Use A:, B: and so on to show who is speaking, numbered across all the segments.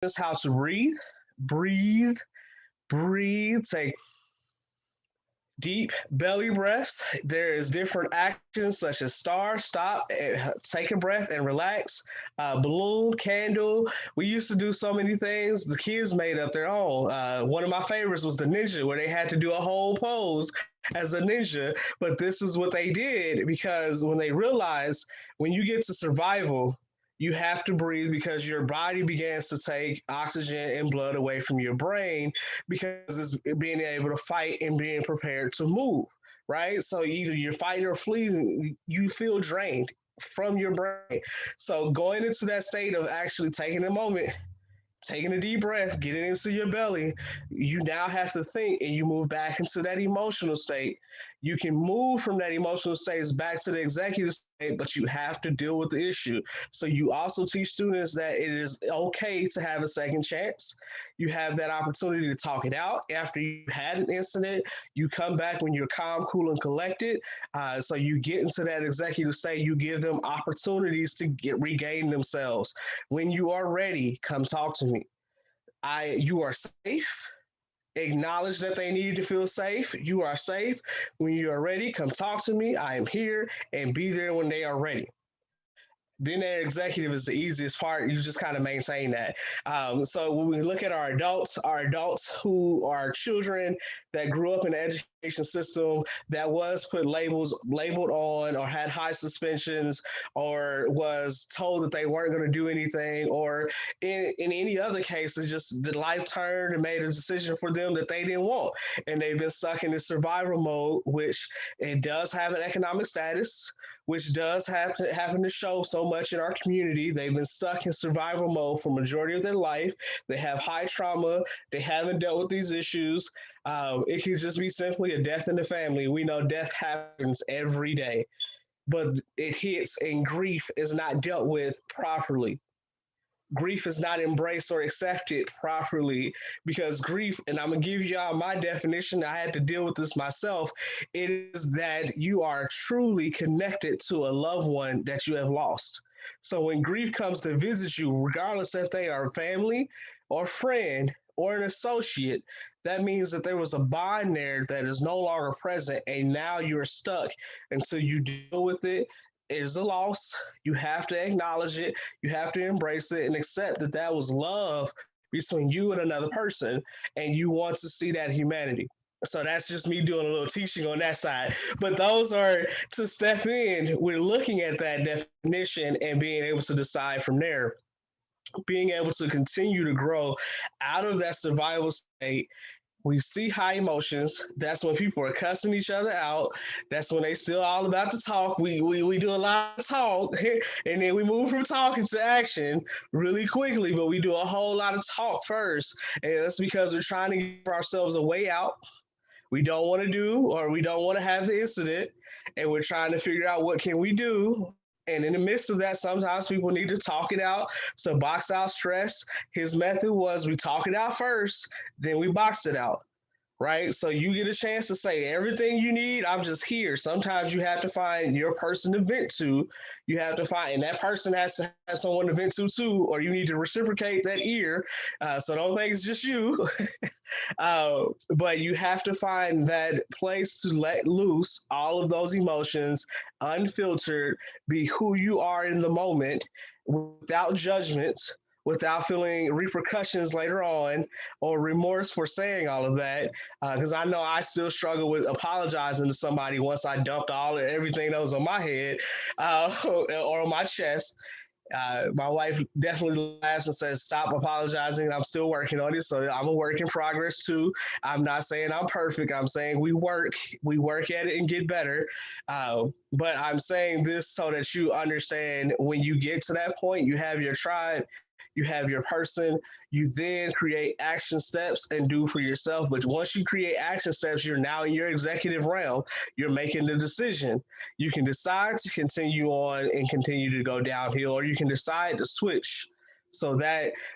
A: students how to breathe, breathe, take deep belly breaths. There is different actions such as star, stop, take a breath and relax. Balloon, candle. We used to do so many things. The kids made up their own. One of my favorites was the ninja, where they had to do a whole pose as a ninja. But this is what they did because when they realized when you get to survival, you have to breathe because your body begins to take oxygen and blood away from your brain because it's being able to fight and being prepared to move, right? So either you're fighting or fleeing, you feel drained from your brain. So going into that state of actually taking a moment, taking a deep breath, getting into your belly, you now have to think and you move back into that emotional state. You can move from that emotional state back to the executive state, but you have to deal with the issue. So you also teach students that it is okay to have a second chance. You have that opportunity to talk it out after you had an incident. You come back when you're calm, cool, and collected. So you get into that executive state. You give them opportunities to regain themselves. When you are ready, come talk to me. You are safe. Acknowledge that they need to feel safe. You are safe. When you are ready, come talk to me. I am here, and be there when they are ready. Then their executive is the easiest part. You just kind of maintain that. So when we look at our adults who are children that grew up in the education system that was put labeled on or had high suspensions or was told that they weren't going to do anything or in any other cases just the life turned and made a decision for them that they didn't want and they've been stuck in this survival mode, which it does have an economic status, which does happen to show so much in our community. They've been stuck in survival mode for majority of their life. They have high trauma. They haven't dealt with these issues. It could just be simply a death in the family. We know death happens every day, but it hits and grief is not dealt with properly. Grief is not embraced or accepted properly because grief, and I'm gonna give y'all my definition. I had to deal with this myself. It is that you are truly connected to a loved one that you have lost. So when grief comes to visit you, regardless if they are family or friend or an associate, that means that there was a bond there that is no longer present, and now you're stuck until you deal with it. It is a loss. You have to acknowledge it. You have to embrace it and accept that that was love between you and another person, and you want to see that humanity. So that's just me doing a little teaching on that side. But those are to step in. We're looking at that definition and being able to decide from there, being able to continue to grow out of that survival state. We see high emotions. That's when people are cussing each other out. That's when they still all about to talk. We do a lot of talk and then we move from talking to action really quickly, but we do a whole lot of talk first. And that's because we're trying to give ourselves a way out. We don't want to do or we don't want to have the incident, and we're trying to figure out what can we do. And in the midst of that, sometimes people need to talk it out. So box out stress. His method was we talk it out first, then we box it out, right? So you get a chance to say everything you need. I'm just here. Sometimes you have to find your person to vent to. You have to find, and that person has to have someone to vent to too, or you need to reciprocate that ear. So don't think it's just you. But you have to find that place to let loose all of those emotions, unfiltered, be who you are in the moment without judgment, without feeling repercussions later on or remorse for saying all of that. Because I know I still struggle with apologizing to somebody once I dumped everything that was on my head or on my chest. My wife definitely laughs and says, "Stop apologizing." I'm still working on it, so I'm a work in progress too. I'm not saying I'm perfect. I'm saying we work at it and get better. But I'm saying this so that you understand when you get to that point, you have your tribe, you have your person, you then create action steps and do for yourself. But once you create action steps, you're now in your executive realm. You're making the decision. You can decide to continue on and continue to go downhill, or you can decide to switch. So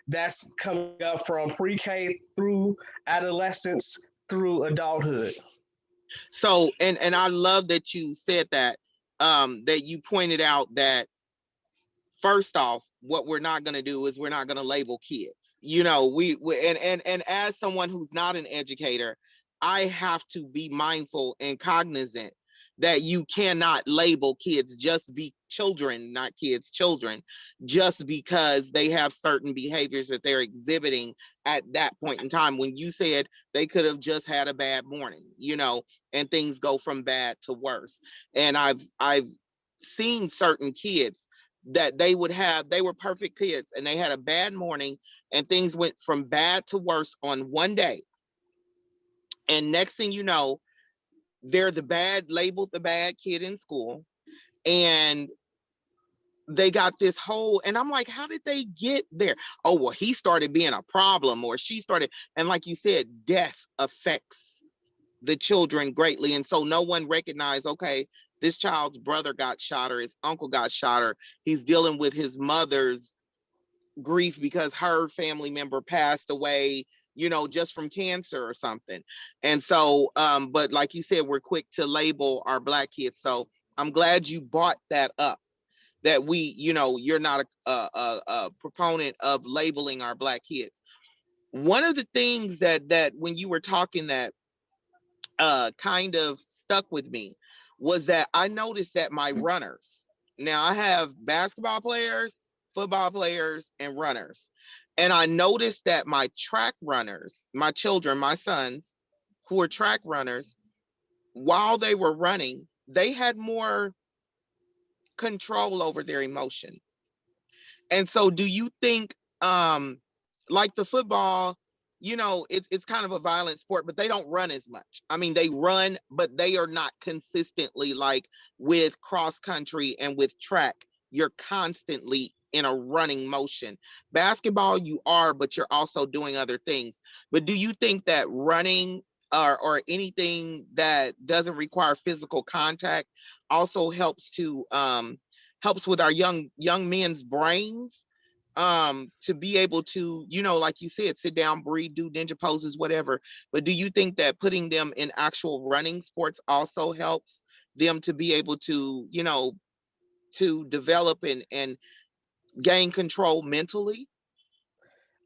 A: that's coming up from pre-K through adolescence through adulthood.
B: So, and I love that you said that, that you pointed out that first off, what we're not going to do is we're not going to label kids. we and as someone who's not an educator, I have to be mindful and cognizant that you cannot label kids, just be children, not kids, children, just because they have certain behaviors that they're exhibiting at that point in time. When you said they could have just had a bad morning, and things go from bad to worse. And I've seen certain kids that they were perfect kids, and they had a bad morning, and things went from bad to worse on one day. And next thing you know, they're labeled the bad kid in school. And they got this whole, and I'm like, how did they get there? Oh, well, he started being a problem, or she started. And like you said, death affects the children greatly. And so no one recognized, okay, this child's brother got shot, or his uncle got shot, or he's dealing with his mother's grief because her family member passed away, just from cancer or something. And so, but like you said, we're quick to label our Black kids. So I'm glad you brought that up, that you're not a proponent of labeling our Black kids. One of the things that when you were talking that kind of stuck with me was that I noticed that my runners, now I have basketball players, football players, and runners. And I noticed that my track runners, my children, my sons, who are track runners, while they were running, they had more control over their emotion. And so do you think, like the football, it's kind of a violent sport, but they don't run as much. I mean, they run, but they are not consistently, like with cross country and with track, you're constantly in a running motion. Basketball, you are, but you're also doing other things. But do you think that running, or anything that doesn't require physical contact also helps with our young men's brains, to be able to, like you said, sit down, breathe, do ninja poses, whatever. But do you think that putting them in actual running sports also helps them to be able to, to develop and gain control mentally?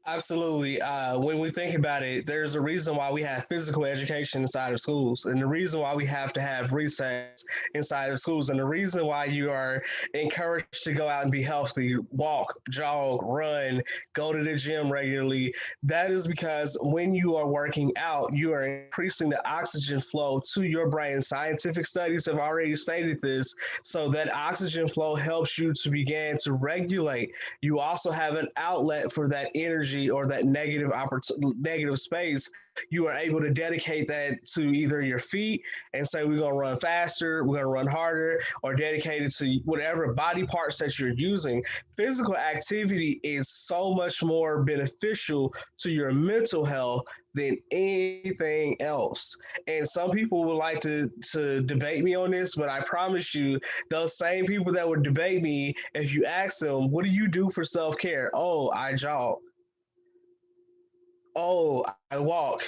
A: Absolutely. When we think about it, there's a reason why we have physical education inside of schools, and the reason why we have to have recess inside of schools, and the reason why you are encouraged to go out and be healthy, walk, jog, run, go to the gym regularly. That is because when you are working out, you are increasing the oxygen flow to your brain. Scientific studies have already stated this. So that oxygen flow helps you to begin to regulate. You also have an outlet for that energy or that negative space. You are able to dedicate that to either your feet and say, we're going to run faster, we're going to run harder, or dedicate it to whatever body parts that you're using. Physical activity is so much more beneficial to your mental health than anything else. And some people would like to debate me on this, but I promise you, those same people that would debate me, if you ask them, what do you do for self care? Oh, I jog. Oh, I walk.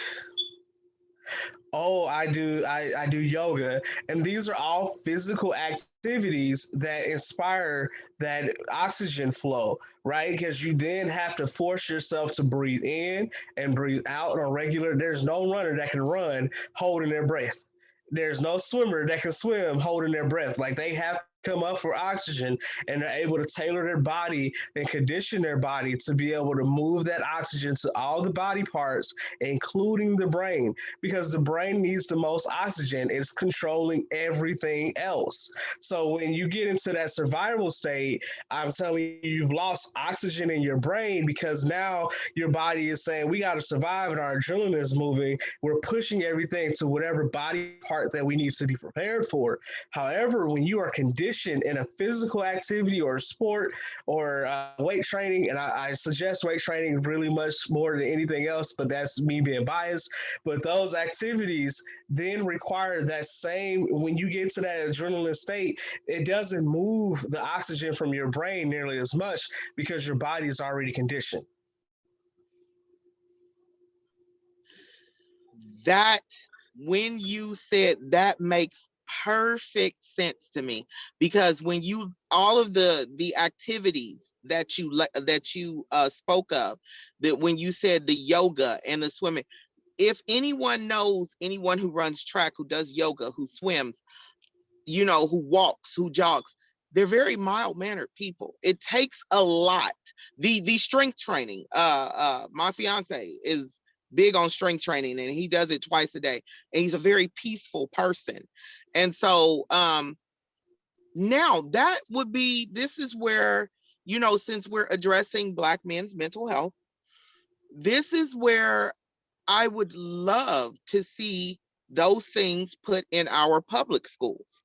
A: Oh, I do yoga. And these are all physical activities that inspire that oxygen flow, right? Because you then have to force yourself to breathe in and breathe out on a regular. There's no runner that can run holding their breath. There's no swimmer that can swim holding their breath. Like, they have to come up for oxygen, and they're able to tailor their body and condition their body to be able to move that oxygen to all the body parts, including the brain, because the brain needs the most oxygen. It's controlling everything else. So when you get into that survival state, I'm telling you, you've lost oxygen in your brain, because now your body is saying, we got to survive, and our adrenaline is moving. We're pushing everything to whatever body part that we need to be prepared for. However, when you are conditioned in a physical activity or a sport or weight training, and I suggest weight training really much more than anything else, but that's me being biased. But those activities then require that same, when you get to that adrenaline state, it doesn't move the oxygen from your brain nearly as much because your body is already conditioned.
B: That, when you said that, makes perfect sense to me, because when you all of the activities that you spoke of, that when you said the yoga and the swimming, if anyone knows anyone who runs track, who does yoga, who swims, who walks, who jogs, they're very mild mannered people. It takes a lot. The strength training. My fiance is big on strength training, and he does it twice a day. And he's a very peaceful person. And so now that would be, this is where, since we're addressing Black men's mental health, this is where I would love to see those things put in our public schools.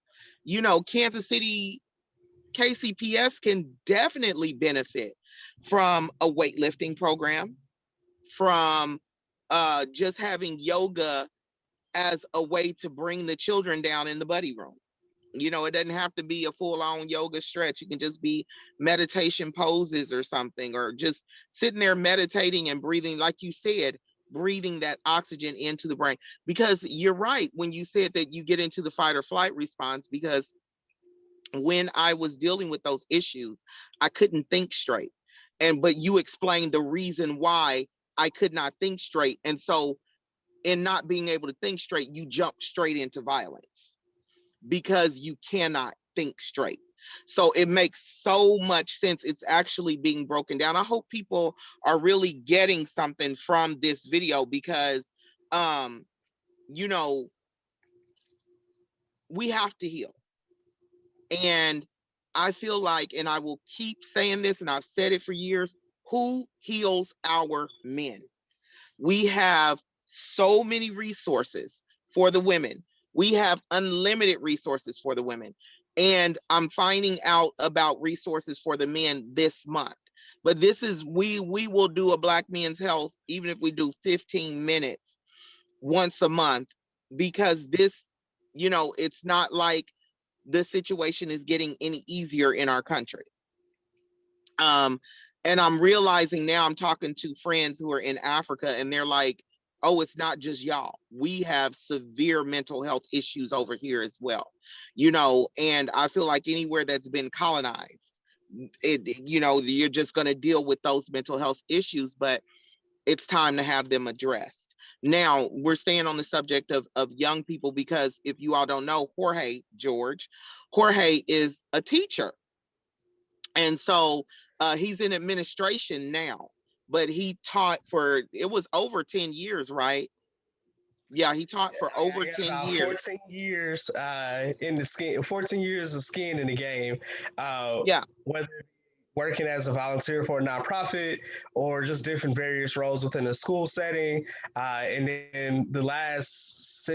B: Kansas City KCPS can definitely benefit from a weightlifting program, from just having yoga as a way to bring the children down in the buddy room. It doesn't have to be a full-on yoga stretch. You can just be meditation poses or something, or just sitting there meditating and breathing, like you said, breathing that oxygen into the brain. Because you're right when you said that you get into the fight or flight response, because when I was dealing with those issues, I couldn't think straight. But you explained the reason why I could not think straight. And so in not being able to think straight, you jump straight into violence because you cannot think straight. So it makes so much sense. It's actually being broken down. I hope people are really getting something from this video, because you know, we have to heal. And I feel like, and I will keep saying this, and I've said it for years, who heals our men? We have so many resources for the women. We have unlimited resources for the women. And I'm finding out about resources for the men this month. But this is, we will do a Black men's health, even if we do 15 minutes once a month, because this, it's not like the situation is getting any easier in our country. Um, and I'm realizing now, I'm talking to friends who are in Africa, and they're like, oh, it's not just y'all. We have severe mental health issues over here as well. And I feel like anywhere that's been colonized, you're just going to deal with those mental health issues, but it's time to have them addressed. Now, we're staying on the subject of young people, because if you all don't know, Jorge is a teacher. And so he's in administration now, but he taught for, it was over 10 years, right? Yeah, he taught for
A: Yeah,
B: over
A: I got
B: 10
A: about
B: years.
A: 14 years in the skin, 14 years of skin in the game.
B: Yeah.
A: Whether working as a volunteer for a nonprofit or just different various roles within a school setting. And then the last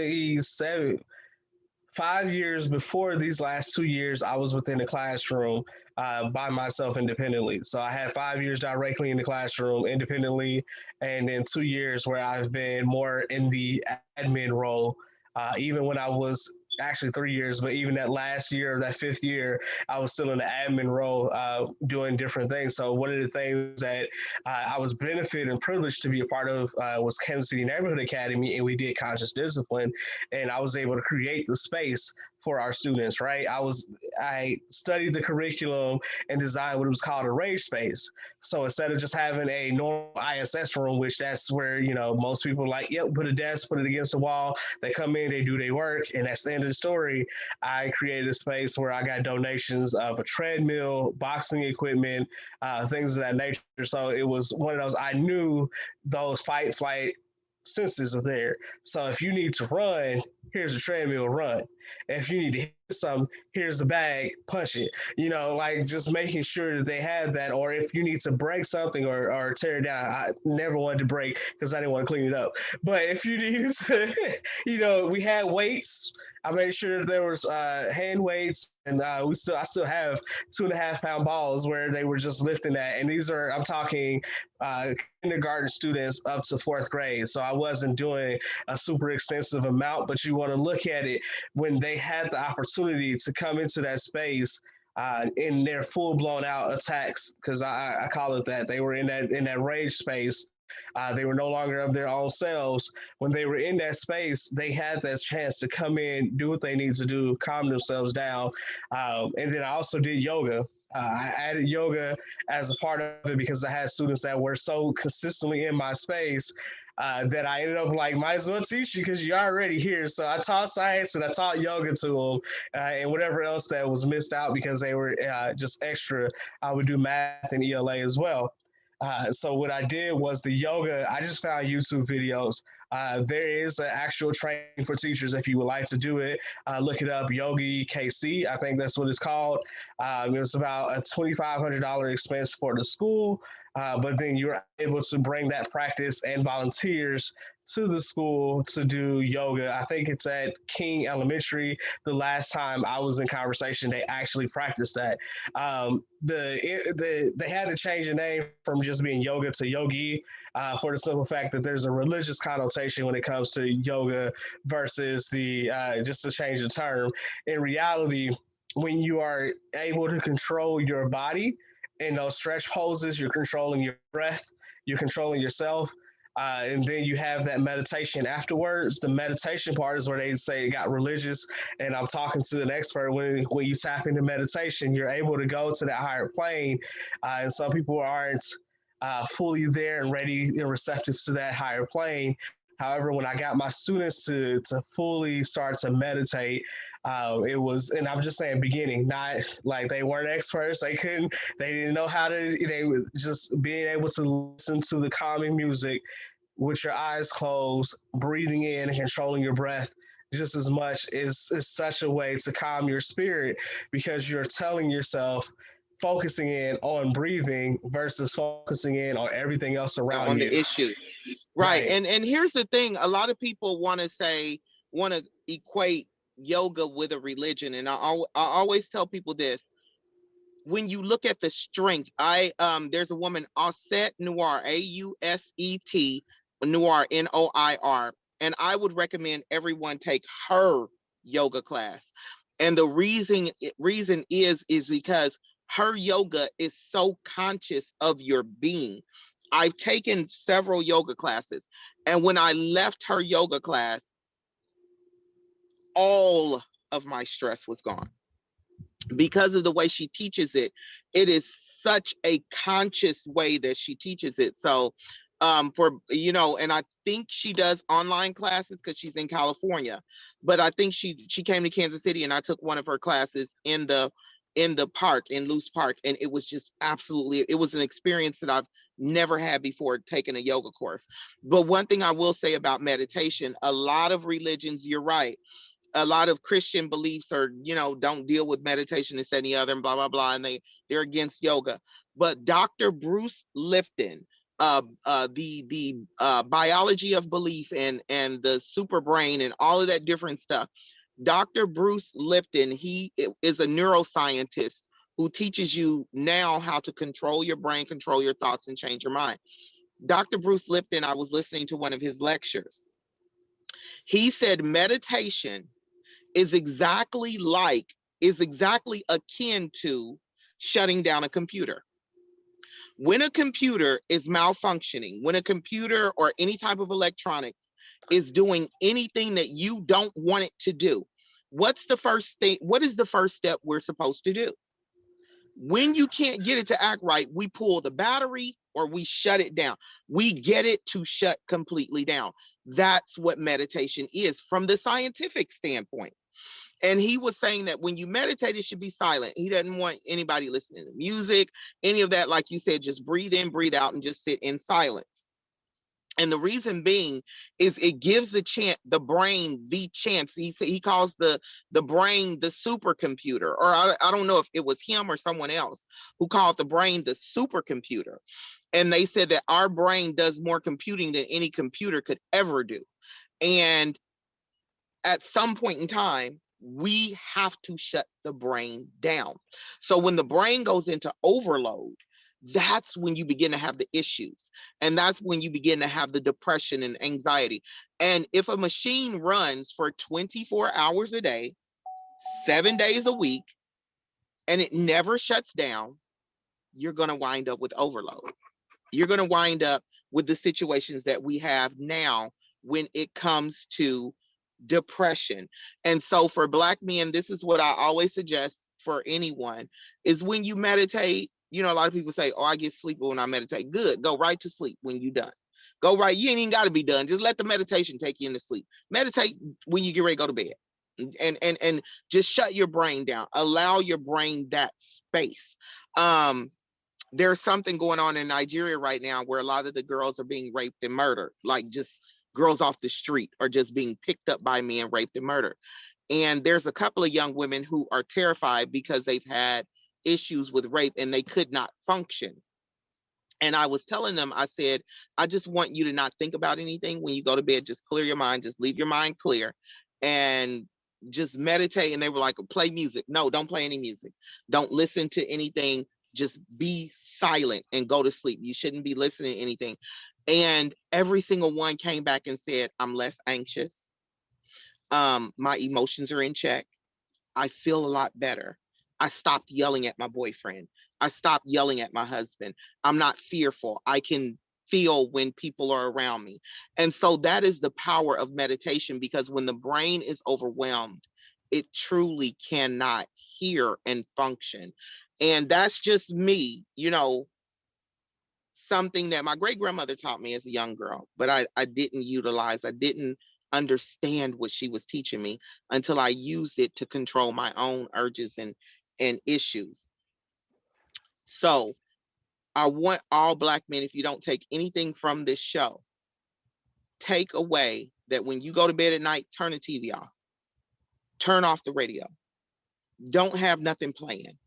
A: 5 years before these last 2 years, I was within the classroom by myself independently. So I had 5 years directly in the classroom independently, and then 2 years where I've been more in the admin role. Even when I was actually 3 years, but even that last year, that fifth year, I was still in the admin role doing different things. So one of the things that I was benefited and privileged to be a part of was Kansas City Neighborhood Academy, and we did conscious discipline, and I was able to create the space for our students. Right, I studied the curriculum and designed what was called a rage space. So instead of just having a normal ISS room, which that's where most people like, yep, put a desk, put it against the wall. They come in, they do their work, and that's the end of the story. I created a space where I got donations of a treadmill, boxing equipment, things of that nature. So it was one of those, I knew those fight, flight senses are there. So if you need to run, here's a treadmill, run. If you need to hit something, here's the bag, punch it. Like just making sure that they have that. Or if you need to break something or tear it down, I never wanted to break because I didn't want to clean it up. But if you needed to, we had weights. I made sure there was hand weights, and I still have 2.5 pound balls where they were just lifting that. And these are, I'm talking kindergarten students up to fourth grade. So I wasn't doing a super extensive amount, but you want to look at it when they had the opportunity to come into that space in their full blown out attacks, because I call it that. They were in that rage space. They were no longer of their own selves. When they were in that space, they had that chance to come in, do what they need to do, calm themselves down. And then I also did yoga. I added yoga as a part of it because I had students that were so consistently in my space that I ended up like, might as well teach you because you're already here. So I taught science and I taught yoga to them, and whatever else that was missed out because they were just extra. I would do math and ELA as well. So what I did was the yoga. I just found YouTube videos. There is an actual training for teachers if you would like to do it. Look it up, Yogi KC. I think that's what it's called. It was about a $2,500 expense for the school, but then you're able to bring that practice and volunteers to the school to do yoga. I think it's at King Elementary. The last time I was in conversation, they actually practiced that. They had to change the name from just being yoga to yogi for the simple fact that there's a religious connotation when it comes to yoga versus the just to change the term. In reality, when you are able to control your body in those stretch poses, you're controlling your breath, you're controlling yourself. And then you have that meditation afterwards. The meditation part is where they say it got religious. And I'm talking to an expert. When you tap into meditation, you're able to go to that higher plane. And some people aren't fully there and ready and receptive to that higher plane. However, when I got my students to fully start to meditate, it was, and I'm just saying, beginning, not like they weren't experts. They didn't know how to. They were just being able to listen to the calming music with your eyes closed, breathing in and controlling your breath just as much is such a way to calm your spirit because you're telling yourself focusing in on breathing versus focusing in on everything else around
B: On
A: you.
B: the issues. Right.
A: Right.
B: And here's the thing, a lot of people want to equate yoga with a religion, and I always tell people this. When you look at the strength, there's a woman, Auset Noir, Auset Noir, Noir, and I would recommend everyone take her yoga class. And the reason is because her yoga is so conscious of your being. I've taken several yoga classes, and when I left her yoga class, all of my stress was gone because of the way she teaches it. It is such a conscious way that she teaches it. So for and I think she does online classes because she's in California, but I think she came to Kansas City and I took one of her classes in the park, in Loose Park, and it was just absolutely, it was an experience that I've never had before taking a yoga course. But one thing I will say about meditation, a lot of religions, you're right, a lot of Christian beliefs are, don't deal with meditation, this, and the other, and blah, blah, blah, and they're against yoga. But Dr. Bruce Lipton, the biology of belief and the super brain and all of that different stuff. Dr. Bruce Lipton, he is a neuroscientist who teaches you now how to control your brain, control your thoughts, and change your mind. Dr. Bruce Lipton, I was listening to one of his lectures. He said meditation is exactly akin to shutting down a computer. When a computer is malfunctioning, when a computer or any type of electronics is doing anything that you don't want it to do, what's the first thing? What is the first step we're supposed to do? When you can't get it to act right, we pull the battery or we shut it down. We get it to shut completely down. That's what meditation is from the scientific standpoint. And he was saying that when you meditate, it should be silent. He doesn't want anybody listening to music, any of that. Like you said, just breathe in, breathe out, and just sit in silence. And the reason being is it gives the brain the chance. He calls the brain the supercomputer, or I don't know if it was him or someone else who called the brain the supercomputer. And they said that our brain does more computing than any computer could ever do. And at some point in time, we have to shut the brain down. So when the brain goes into overload, that's when you begin to have the issues. And that's when you begin to have the depression and anxiety. And if a machine runs for 24 hours a day, 7 days a week, and it never shuts down, you're going to wind up with overload. You're going to wind up with the situations that we have now when it comes to depression. And so for Black men, this is what I always suggest for anyone is when you meditate, you know, a lot of people say, oh, I get sleepy when I meditate. Good. Go right to sleep when you're done. Go right. You ain't even got to be done. Just let the meditation take you into sleep. Meditate when you get ready to go to bed. And just shut your brain down. Allow your brain that space. There's something going on in Nigeria right now where a lot of the girls are being raped and murdered, like just girls off the street are just being picked up by men, raped and murdered. And there's a couple of young women who are terrified because they've had issues with rape and they could not function. And I was telling them, I said, I just want you to not think about anything when you go to bed. Just clear your mind, just leave your mind clear and just meditate. And they were like, play music. No, don't play any music. Don't listen to anything. Just be silent and go to sleep. You shouldn't be listening to anything. And every single one came back and said, I'm less anxious. My emotions are in check. I feel a lot better. I stopped yelling at my boyfriend. I stopped yelling at my husband. I'm not fearful. I can feel when people are around me. And so that is the power of meditation, because when the brain is overwhelmed, it truly cannot hear and function. And that's just me, you know, something that my great grandmother taught me as a young girl, but I didn't utilize, I didn't understand what she was teaching me until I used it to control my own urges and issues. So I want all Black men, if you don't take anything from this show, take away that when you go to bed at night, turn the TV off, turn off the radio, don't have nothing playing.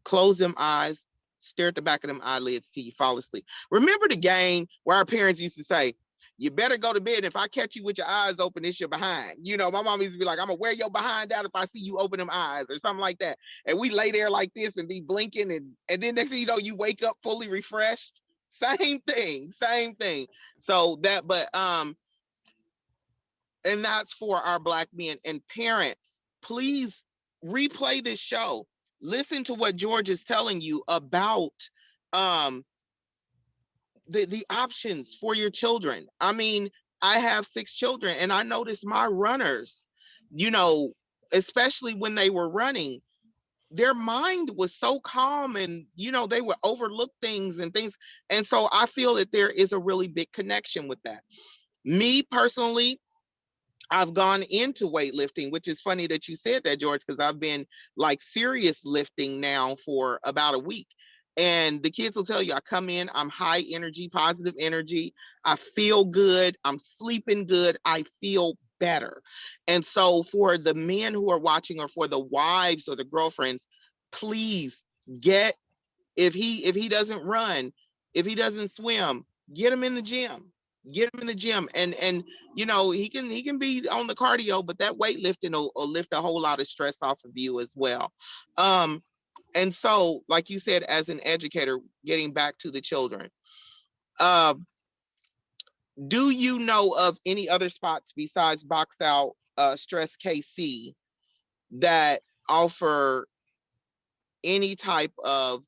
B: Close them eyes, stare at the back of them eyelids till you fall asleep. Remember the game where our parents used to say, you better go to bed. If I catch you with your eyes open, it's your behind. You know, my mom used to be like, I'm gonna wear your behind out if I see you open them eyes or something like that. And we lay there like this and be blinking, and then next thing you know, you wake up fully refreshed. Same thing, same thing. So that, but and that's for our Black men and parents. Please replay this show. Listen to what George is telling you about um, the options for your children. I mean, I have 6 children, and I noticed my runners, you know, especially when they were running, their mind was so calm, and you know, they would overlook things and things. And so I feel that there is a really big connection with that. Me personally, I've gone into weightlifting, which is funny that you said that, George, because I've been like serious lifting now for about a week. And the kids will tell you, I come in, I'm high energy, positive energy. I feel good. I'm sleeping good. I feel better. And so for the men who are watching, or for the wives or the girlfriends, please get, if he doesn't run, if he doesn't swim, get him in the gym. Get him in the gym, and you know, he can be on the cardio, but that weightlifting will lift a whole lot of stress off of you as well. Um, and so, like you said, as an educator, getting back to the children, uh, do you know of any other spots besides Box Out, Stress KC, that offer any type of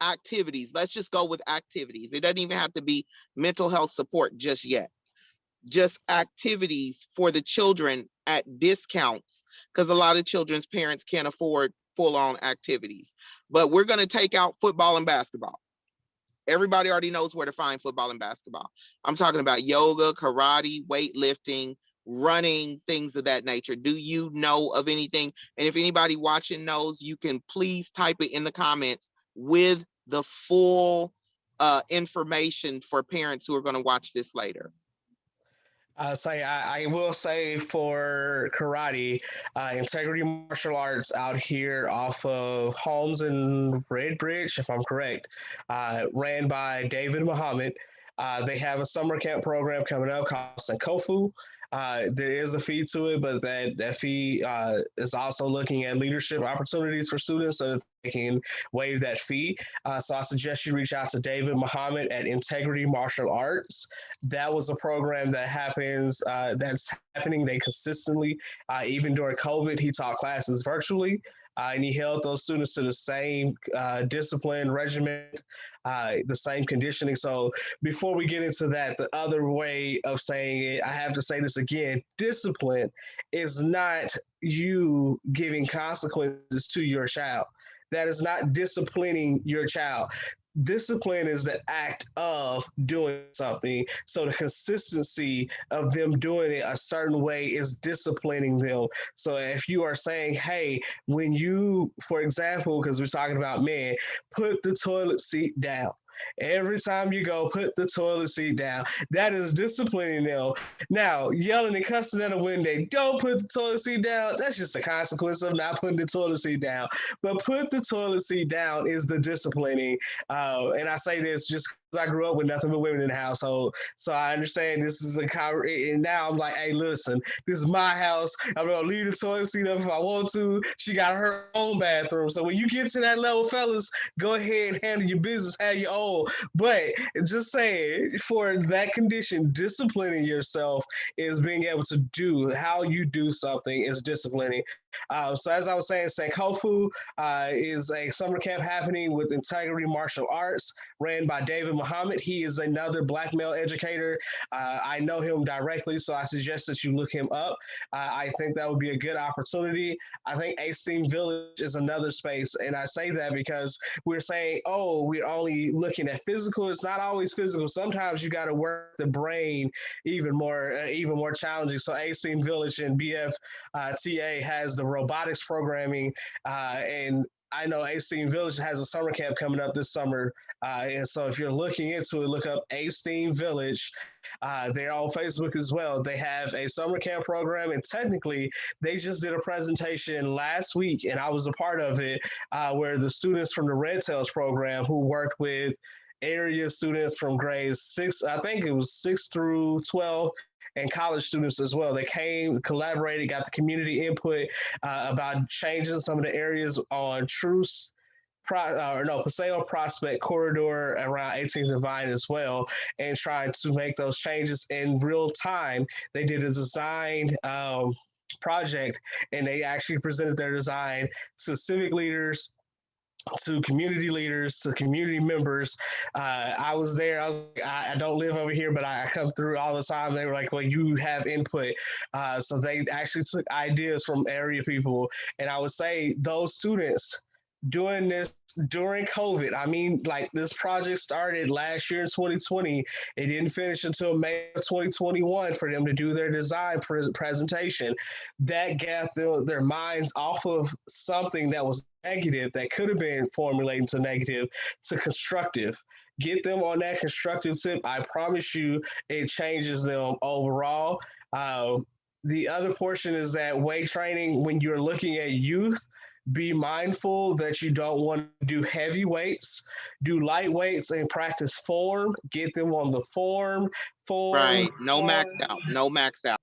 B: activities? Let's just go with activities. It doesn't even have to be mental health support just yet. Just activities for the children at discounts, because a lot of children's parents can't afford full on activities. But we're going to take out football and basketball. Everybody already knows where to find football and basketball. I'm talking about yoga, karate, weightlifting, running, things of that nature. Do you know of anything? And if anybody watching knows, you can please type it in the comments with the full information for parents who are going to watch this later.
A: I will say for karate, Integrity Martial Arts out here off of Holmes and Red Bridge, if I'm correct, ran by David Muhammad. They have a summer camp program coming up called Sankofu. There is a fee to it, but that fee is also looking at leadership opportunities for students so that they can waive that fee. So I suggest you reach out to David Muhammad at Integrity Martial Arts. That was a program that that's happening. They consistently, even during COVID, he taught classes virtually. and he held those students to the same discipline regimen, the same conditioning. So before we get into that, the other way of saying it, I have to say this again: discipline is not you giving consequences to your child. That is not disciplining your child. Discipline is the act of doing something. So the consistency of them doing it a certain way is disciplining them. So if you are saying, hey, when you, for example, because we're talking about men, put the toilet seat down. Every time you go, put the toilet seat down. That is disciplining them. Now, yelling and cussing at them when they don't put the toilet seat down, that's just a consequence of not putting the toilet seat down. But put the toilet seat down is the disciplining. And I say this just because I grew up with nothing but women in the household. So I understand this is and now I'm like, hey, listen, this is my house. I'm going to leave the toilet seat up if I want to. She got her own bathroom. So when you get to that level, fellas, go ahead and handle your business, have your own. But just saying, for that condition, disciplining yourself is being able to do how you do something is disciplining. So as I was saying, Sankofu is a summer camp happening with Integrity Martial Arts, ran by David Muhammad. He is another black male educator. I know him directly, so I suggest that you look him up. I think that would be a good opportunity. I think A-Steam Village is another space, and I say that because we're saying, oh, we're only looking at physical. It's not always physical. Sometimes you got to work the brain even more challenging. So A-Steam Village and BFTA has the robotics programming, and I know A-Steam Village has a summer camp coming up this summer. And so if you're looking into it, look up A-Steam Village. They're on Facebook as well. They have a summer camp program, and technically, they just did a presentation last week, and I was a part of it, where the students from the Red Tails program who worked with area students from grades 6, I think it was 6 through 12, and college students as well. They came, collaborated, got the community input about changing some of the areas on Paseo Prospect corridor around 18th and Vine as well, and trying to make those changes in real time. They did a design project, and they actually presented their design to civic leaders, to community leaders, to community members. I was there. I don't live over here, but I come through all the time. They were like, well, you have input. So they actually took ideas from area people. And I would say those students doing this during COVID. I mean, like this project started last year in 2020. It didn't finish until May of 2021 for them to do their design presentation. That got their minds off of something that was negative, that could have been formulating to negative, to constructive. Get them on that constructive tip. I promise you, it changes them overall. The other portion is that weight training, when you're looking at youth, be mindful that you don't want to do heavy weights. Do light weights and practice form. Get them on the form.
B: Right. No maxed out. No maxed out.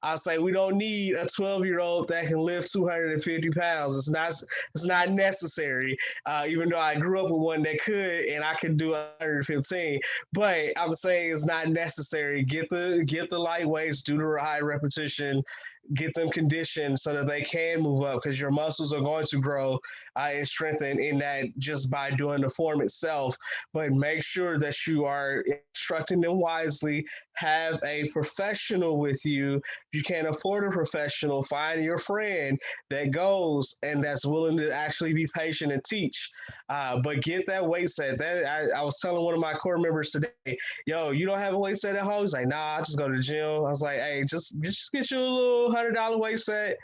A: I say we don't need a 12-year-old that can lift 250 pounds. It's not necessary. Even though I grew up with one that could, and I could do 115. But I'm saying it's not necessary. Get the light weights, do the high repetition, get them conditioned so that they can move up, because your muscles are going to grow and strengthen in that just by doing the form itself. But make sure that you are instructing them wisely. Have a professional with you. If you can't afford a professional, find your friend that goes and that's willing to actually be patient and teach. But get that weight set. I was telling one of my core members today, yo, you don't have a weight set at home? He's like, nah, I just go to the gym. I was like, hey, just get you a little $100 weight set.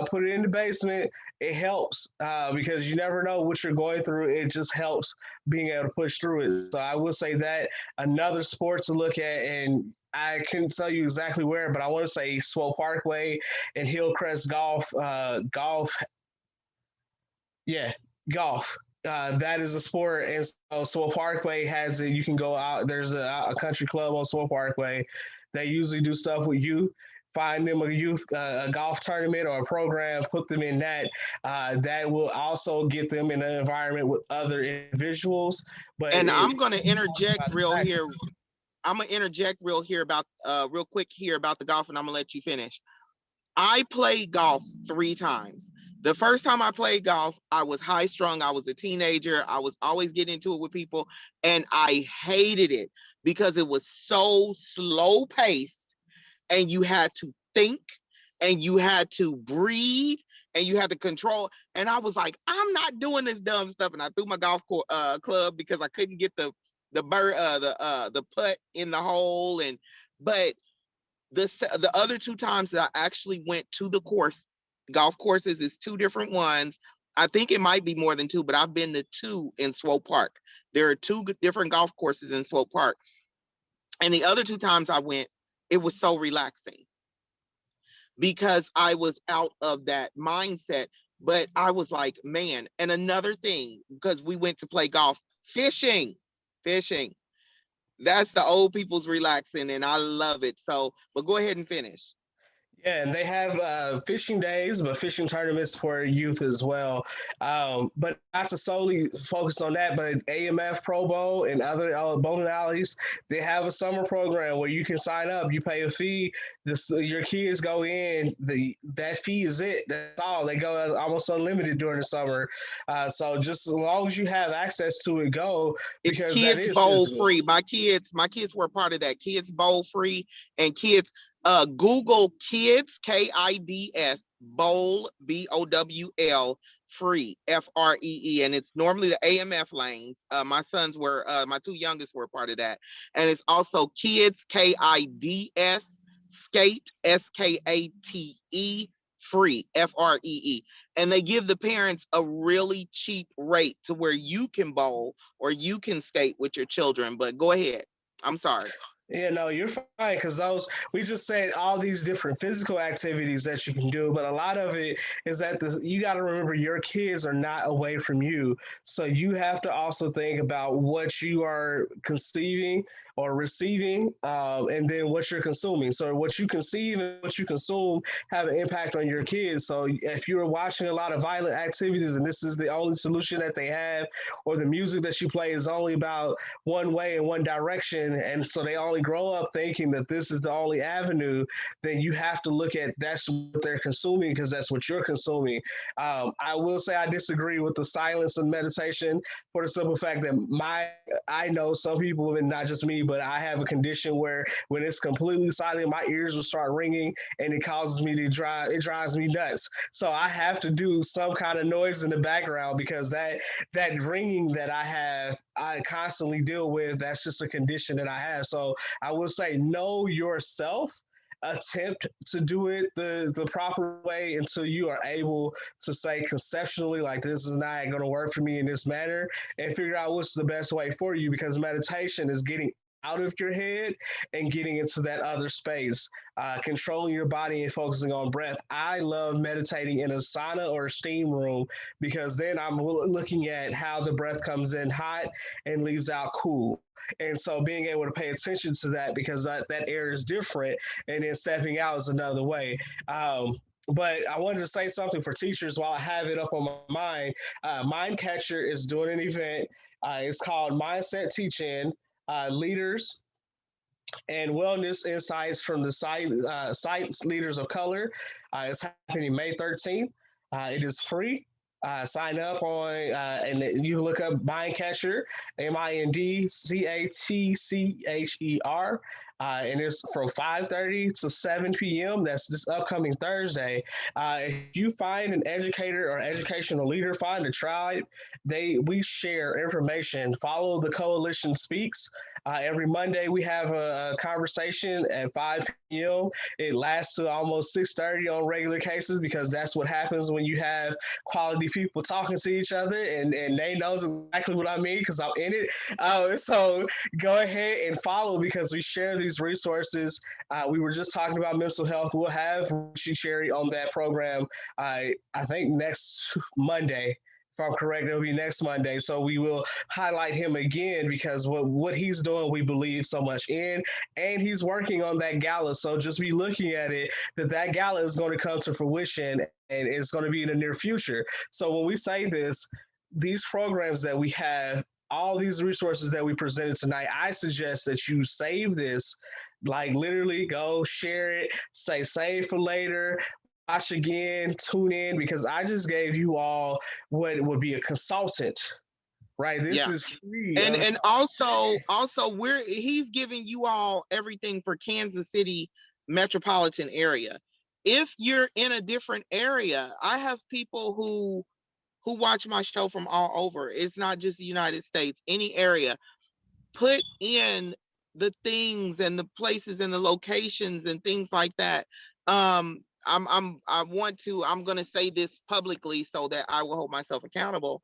A: Put it in the basement. It helps because you never know what you're going through. It just helps being able to push through it. So I will say that another sport to look at, and I couldn't tell you exactly where, but I want to say Swole Parkway and Hillcrest Golf. Yeah, golf. That is a sport, and so Swole Parkway has it. You can go out. There's a country club on Swole Parkway. They usually do stuff with youth. Find them a golf tournament or a program, put them in that. That will also get them in an environment with other individuals.
B: And I'm going to interject real here. I'm going to interject real quick here about the golf, and I'm going to let you finish. I played golf 3 times. The first time I played golf, I was high strung. I was a teenager. I was always getting into it with people, and I hated it because it was so slow paced, and you had to think, and you had to breathe, and you had to control. And I was like, I'm not doing this dumb stuff. And I threw my club because I couldn't get the putt in the hole. And but the other two times that I actually went to the course, golf courses is two different ones. I think it might be more than two, but I've been to two in Swope Park. There are two different golf courses in Swope Park. And the other two times I went, it was so relaxing because I was out of that mindset. But I was like, man, and another thing, because we went to play golf, fishing. That's the old people's relaxing, and I love it. So, but go ahead and finish.
A: Yeah, and they have fishing days, but fishing tournaments for youth as well. But not to solely focus on that, but AMF Pro Bowl and other bowling alleys, they have a summer program where you can sign up. You pay a fee. Your kids go in. That fee is it. That's all. They go almost unlimited during the summer. So just as long as you have access to it, go
B: It's
A: because that
B: kids
A: is
B: bowl
A: physical.
B: free. My kids were part of that. Kids bowl free and kids Google kids KIDS bowl BOWL free FREE, and it's normally the AMF lanes. My two youngest were part of that, and it's also kids KIDS skate SKATE free FREE, and they give the parents a really cheap rate to where you can bowl or you can skate with your children. But go ahead. I'm sorry.
A: Yeah, no, you're fine because those we just said all these different physical activities that you can do, but a lot of it is that you got to remember your kids are not away from you, so you have to also think about what you are conceiving or receiving, and then what you're consuming. So what you conceive and what you consume have an impact on your kids. So if you're watching a lot of violent activities and this is the only solution that they have, or the music that you play is only about one way in one direction, and so they only grow up thinking that this is the only avenue, then you have to look at that's what they're consuming because that's what you're consuming. I will say I disagree with the silence and meditation for the simple fact that I know some people, and not just me, but I have a condition where when it's completely silent, my ears will start ringing, and it causes me to drive. It drives me nuts. So I have to do some kind of noise in the background because that ringing that I have, I constantly deal with. That's just a condition that I have. So I will say, know yourself. Attempt to do it the proper way until you are able to say conceptually, like, this is not going to work for me in this manner, and figure out what's the best way for you, because meditation is getting out of your head and getting into that other space, controlling your body and focusing on breath. I love meditating in a sauna or a steam room because then I'm looking at how the breath comes in hot and leaves out cool. And so being able to pay attention to that because that air is different, and then stepping out is another way. But I wanted to say something for teachers while I have it up on my mind. Mindcatcher is doing an event. It's called Mindset Teach-In, Leaders and Wellness Insights from the Site's Leaders of Color. It's happening May 13th. It is free. Sign up and you look up Mindcatcher, Mindcatcher, and it's from 5:30 to 7 p.m. That's this upcoming Thursday. If you find an educator or educational leader, find a tribe. We share information. Follow the Coalition Speaks. Every Monday we have a conversation at 5 p.m. It lasts to almost 6:30 on regular cases because that's what happens when you have quality people talking to each other, and they knows exactly what I mean because I'm in it. So go ahead and follow because we share these resources. We were just talking about mental health. We'll have Rishi Sherry on that program. I think next Monday. If I'm correct, it'll be next Monday. So we will highlight him again because what he's doing, we believe so much in, and he's working on that gala. So just be looking at it that gala is going to come to fruition, and it's going to be in the near future. So when we say this, these programs that we have, all these resources that we presented tonight, I suggest that you save this, like literally go share it, say save for later. watch again, tune in, because I just gave you all what would be a consultant, right? This
B: Yeah.
A: is free
B: And
A: of
B: and also he's giving you all everything for Kansas City metropolitan area. If you're in a different area, I have people who watch my show from all over. It's not just the United States, any area. Put in the things and the places and the locations and things like that. I'm going to say this publicly so that I will hold myself accountable.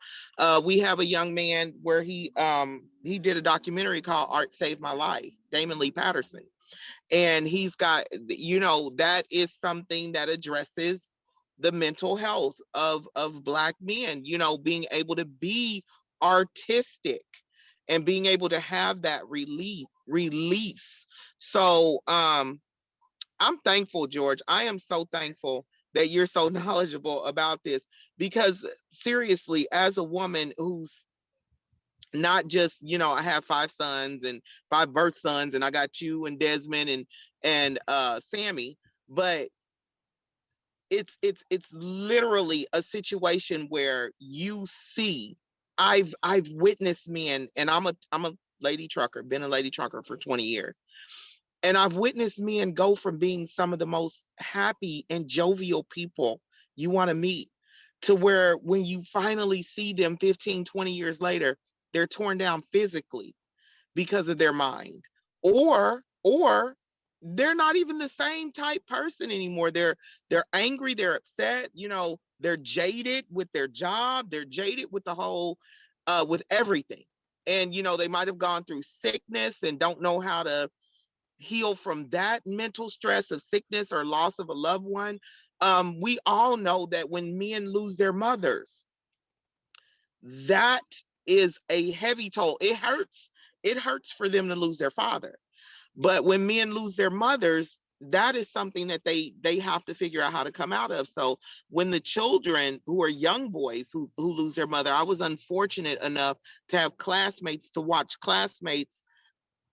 B: We have a young man where he did a documentary called Art Saved My Life, Damon Lee Patterson. And he's got, that is something that addresses the mental health of black men, being able to be artistic and being able to have that release. So I'm thankful, George. I am so thankful that you're so knowledgeable about this, because seriously, as a woman who's not just, I have 5 sons and 5 birth sons, and I got you and Desmond and Sammy, but it's literally a situation where you see, I've witnessed men, and I'm a lady trucker, been a lady trucker for 20 years. And I've witnessed men go from being some of the most happy and jovial people you want to meet, to where when you finally see them 15, 20 years later, they're torn down physically because of their mind. Or they're not even the same type person anymore. They're angry, they're upset, they're jaded with their job, they're jaded with the whole with everything. And they might have gone through sickness and don't know how to heal from that mental stress of sickness or loss of a loved one. We all know that when men lose their mothers, that is a heavy toll. It hurts. It hurts for them to lose their father. But when men lose their mothers, that is something that they have to figure out how to come out of. So when the children who are young boys who lose their mother, I was unfortunate enough to have classmates, to watch classmates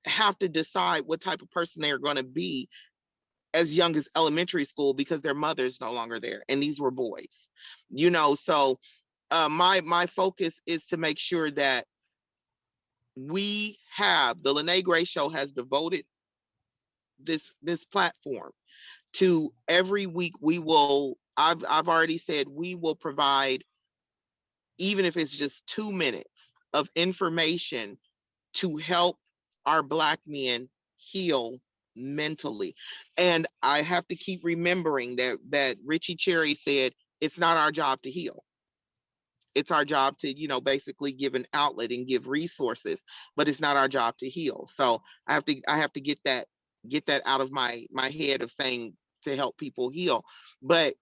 B: have to decide what type of person they are going to be as young as elementary school, because their mother's no longer there, and these were boys. So my focus is to make sure that we have, the Lene Gray Show has devoted this platform to, every week we will, I've already said, we will provide, even if it's just 2 minutes of information to help our black men heal mentally. And I have to keep remembering that Richie Cherry said, it's not our job to heal. It's our job to, basically give an outlet and give resources, but it's not our job to heal. So I have to get that out of my head of saying to help people heal. But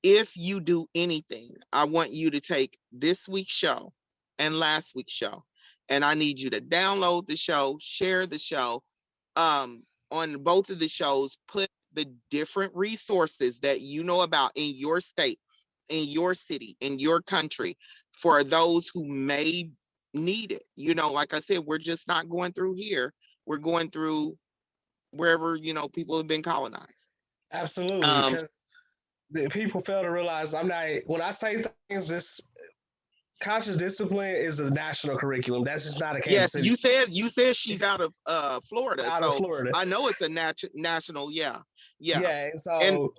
B: if you do anything, I want you to take this week's show and last week's show, and I need you to download the show, share the show. On both of the shows, put the different resources that you know about in your state, in your city, in your country, for those who may need it. Like I said, we're just not going through here. We're going through wherever, people have been colonized.
A: absolutely,
B: Um,
A: because people fail to realize I'm not. When I say things, this conscious discipline is a national curriculum. That's just not a
B: Yes,
A: Kansas City,
B: you said she's out of Florida,
A: out of
B: so
A: Florida.
B: I know it's a national. Yeah, yeah,
A: Yeah, and
B: and
A: so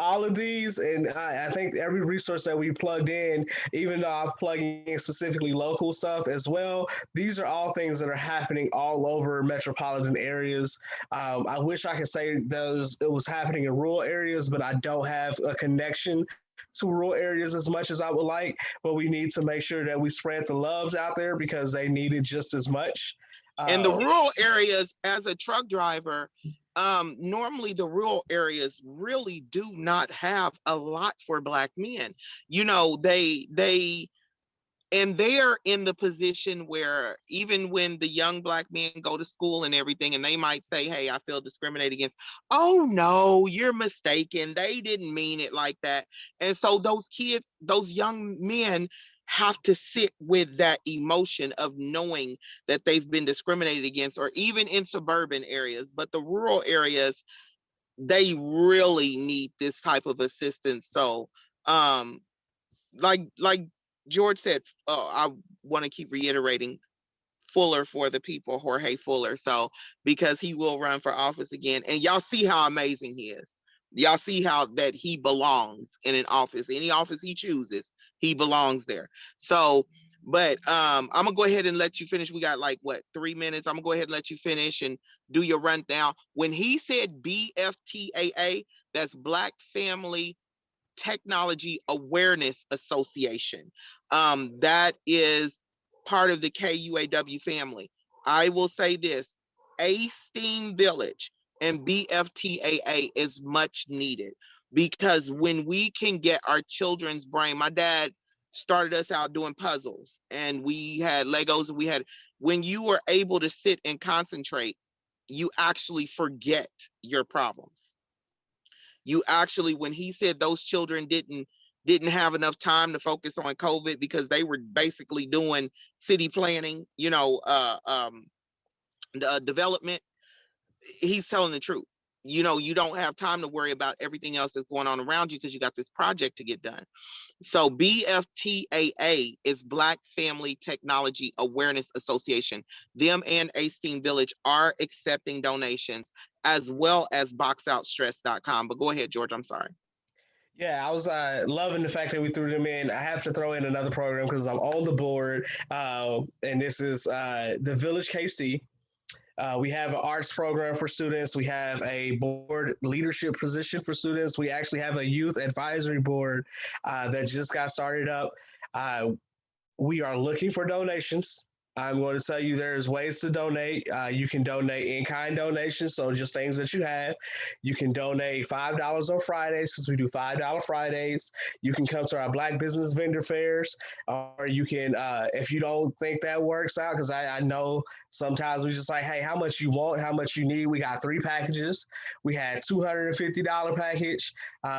A: all of these, and I think every resource that we plugged in, even though I'm plugging in specifically local stuff as well, these are all things that are happening all over metropolitan areas. I wish I could say those it was happening in rural areas, but I don't have a connection to rural areas as much as I would like. But we need to make sure that we spread the loves out there because they need it just as much.
B: in the
A: Uh,
B: rural areas, as a truck driver, normally the rural areas really do not have a lot for black men. They and they're in the position where, even when the young black men go to school and everything, and they might say, hey, I feel discriminated against. Oh no, you're mistaken, they didn't mean it like that. And so those kids, those young men, have to sit with that emotion of knowing that they've been discriminated against, or even in suburban areas. But the rural areas, they really need this type of assistance. So, um, like George said, I want to keep reiterating Fuller for the people, Jorge Fuller. So because he will run for office again, and y'all see how amazing he is. Y'all see how that he belongs in an office, any office he chooses, he belongs there. So, but I'm gonna go ahead and let you finish. We got like what 3 minutes. I'm gonna go ahead and let you finish and do your rundown. When he said BFTAA, that's Black Family Technology Awareness Association. That is part of the KUAW family. I will say this: A STEAM Village and BFTAA is much needed, because when we can get our children's brain, my dad started us out doing puzzles and we had Legos and we had, when you were able to sit and concentrate, you actually forget your problems. You actually, when he said those children didn't have enough time to focus on COVID because they were basically doing city planning, development, he's telling the truth. You don't have time to worry about everything else that's going on around you because you got this project to get done. So BFTAA is Black Family Technology Awareness Association. Them and A STEAM Village are accepting donations, as well as boxoutstress.com. But go ahead, George. I'm sorry.
A: Yeah, I was loving the fact that we threw them in. I have to throw in another program because I'm on the board, and this is the Village KC. We have an arts program for students. We have a board leadership position for students. We actually have a youth advisory board that just got started up. Uh, we are looking for donations. I'm going to tell you there's ways to donate. You can donate in-kind donations, so just things that you have. You can donate $5 on Fridays because we do $5 Fridays. You can come to our Black Business Vendor Fairs, or you can, if you don't think that works out, because I know sometimes we just like, hey, how much you want, how much you need. We got 3 packages. We had $250 package,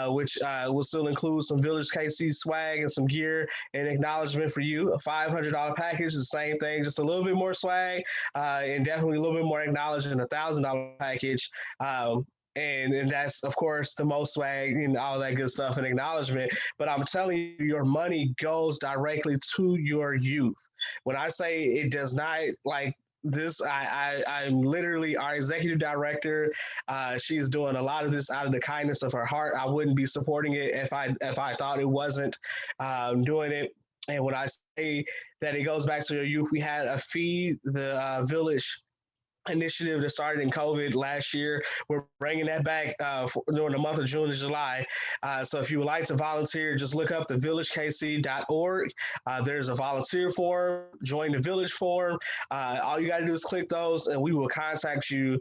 A: which will still include some Village KC swag and some gear and acknowledgement for you. A $500 package, the same thing, just a little bit more swag, and definitely a little bit more acknowledgement. $1,000 package. And that's of course the most swag and all that good stuff and acknowledgement. But I'm telling you, your money goes directly to your youth. When I say it does not, like, this, I'm literally our executive director. She is doing a lot of this out of the kindness of her heart. I wouldn't be supporting it if I thought it wasn't doing it. And when I say that it goes back to your youth, we had a Feed the Village initiative that started in COVID last year. We're bringing that back during the month of June and July. So if you would like to volunteer, just look up the villagekc.org. There's a volunteer form, join the village form. All you got to do is click those and we will contact you.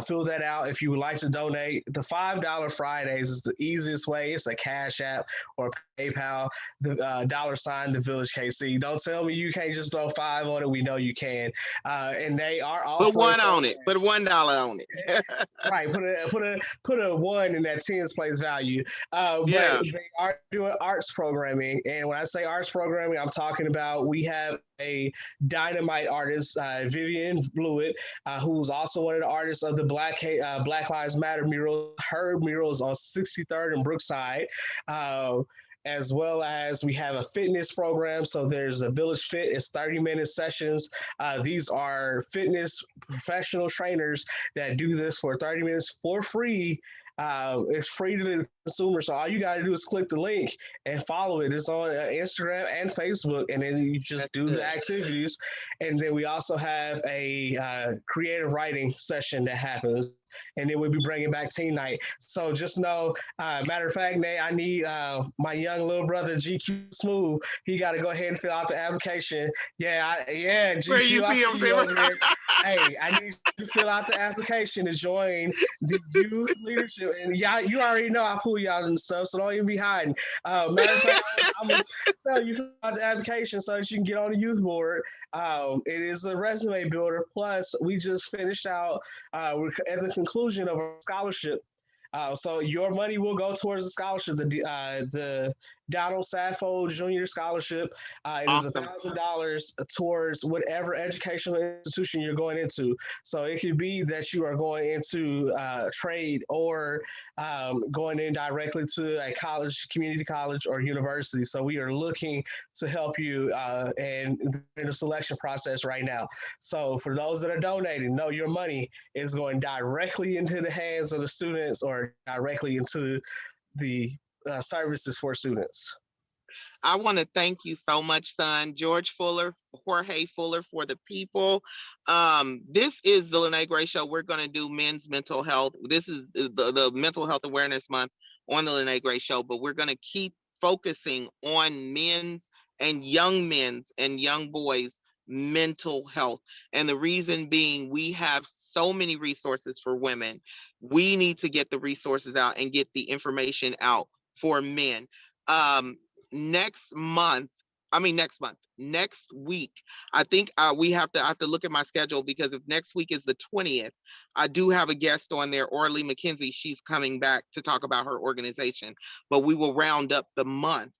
A: Fill that out if you would like to donate. The $5 Fridays is the easiest way. It's a Cash App or PayPal, the $ the Village KC. Don't tell me you can't just throw five on it. We know you can. And they are
B: Put
A: offering
B: one on it. Put $1 on it.
A: right. Put a one in that tens place value. But
B: Yeah.
A: they are doing arts programming, and when I say arts programming, I'm talking about we have a dynamite artist, Vivian Blewett, who's also one of the artists of the Black Lives Matter mural. Her mural is on 63rd and Brookside. As well as we have a fitness program. So there's a Village Fit. It's 30-minute sessions. These are fitness professional trainers that do this for 30 minutes for free. It's free to the consumer. So all you got to do is click the link and follow it. It's on Instagram and Facebook. And then you just
B: That's
A: do
B: good.
A: the activities. And then we also have a creative writing session that happens. And then we'll be bringing back teen night. So just know, matter of fact, Nate, I need my young little brother GQ Smooth. He got to go ahead and fill out the application. Yeah,
B: Where you
A: GQ, I
B: see him
A: see you
B: saying,
A: over there. Hey, I need you to fill out the application to join the youth leadership. And y'all, you already know I pull y'all and stuff, so don't even be hiding. Matter of fact, I'm gonna tell you fill out the application so that you can get on the youth board. It is a resume builder. Plus, we just finished out. We're at the conclusion of our scholarship So your money will go towards the scholarship, the Donald Saffold Junior Scholarship. It is
B: Awesome.
A: $1,000 towards whatever educational institution you're going into. So it could be that you are going into trade or going in directly to a college, community college, or university. So we are looking to help you and in the selection process right now. So for those that are donating, know your money is going directly into the hands of the students or directly into the services for students.
B: I want to thank you so much, son. George Fuller, Jorge Fuller for the people. This is the Lyne't Gray Show. We're going to do men's mental health. This is the Mental Health Awareness Month on the Lyne't Gray Show, but we're going to keep focusing on men's and young boys' mental health. And the reason being, we have so many resources for women. We need to get the resources out and get the information out for men. Um, next week, I think I have to look at my schedule, because if next week is the 20th, I do have a guest on there, Orly McKenzie. She's coming back to talk about her organization, but we will round up the month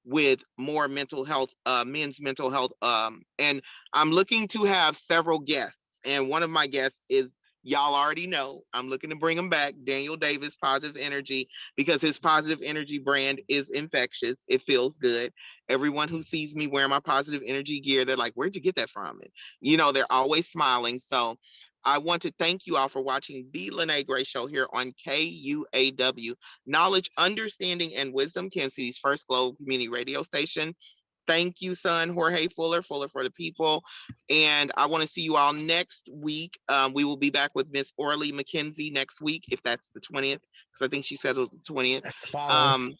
B: with more mental health, men's mental health. And I'm looking to have several guests, and one of my guests is, y'all already know, I'm looking to bring him back, Daniel Davis, Positive Energy, because his Positive Energy brand is infectious. It feels good. Everyone who sees me wearing my Positive Energy gear, they're like, where'd you get that from? And, they're always smiling. So I want to thank you all for watching the Lyne't Gray Show here on KUAW, Knowledge, Understanding, and Wisdom, Kansas City's first global community radio station. Thank you, son, Jorge Fuller, Fuller for the people. And I want to see you all next week. We will be back with Miss Orly McKenzie next week, if that's the 20th, because I think she said it was the 20th.
A: That's the following.
B: Um,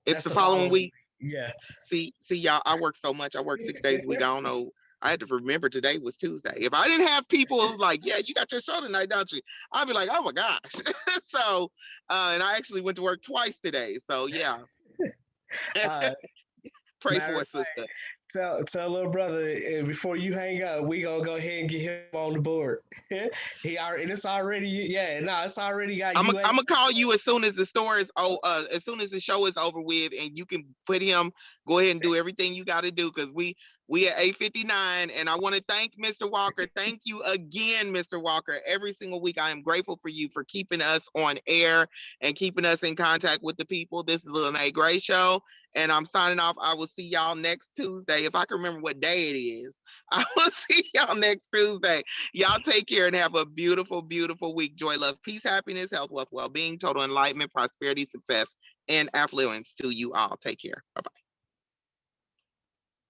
B: it's
A: That's
B: the
A: the
B: following
A: following.
B: week.
A: Yeah.
B: See, y'all, I work so much. I work 6 days a week. I don't know. I had to remember today was Tuesday. If I didn't have people who was like, yeah, you got your show tonight, don't you? I'd be like, oh my gosh. So, and I actually went to work twice today. So yeah.
A: Uh,
B: Pray
A: Matter
B: for
A: of
B: a sister.
A: tell little brother before you hang up, we gonna go ahead and get him on the board. He already, and it's already, yeah, no, it's already got
B: I'm
A: UA.
B: gonna call you as soon as the store is as soon as the show is over with, and you can put him. Go ahead and do everything you got to do, because we at 8:59, and I want to thank Mr. Walker. Thank you again, Mr. Walker. Every single week, I am grateful for you for keeping us on air and keeping us in contact with the people. This is the Lyne't Gray Show, and I'm signing off. I will see y'all next Tuesday, if I can remember what day it is. I will see y'all next Tuesday. Y'all take care and have a beautiful, beautiful week. Joy, love, peace, happiness, health, wealth, well-being, total enlightenment, prosperity, success, and affluence to you all. Take care. Bye-bye.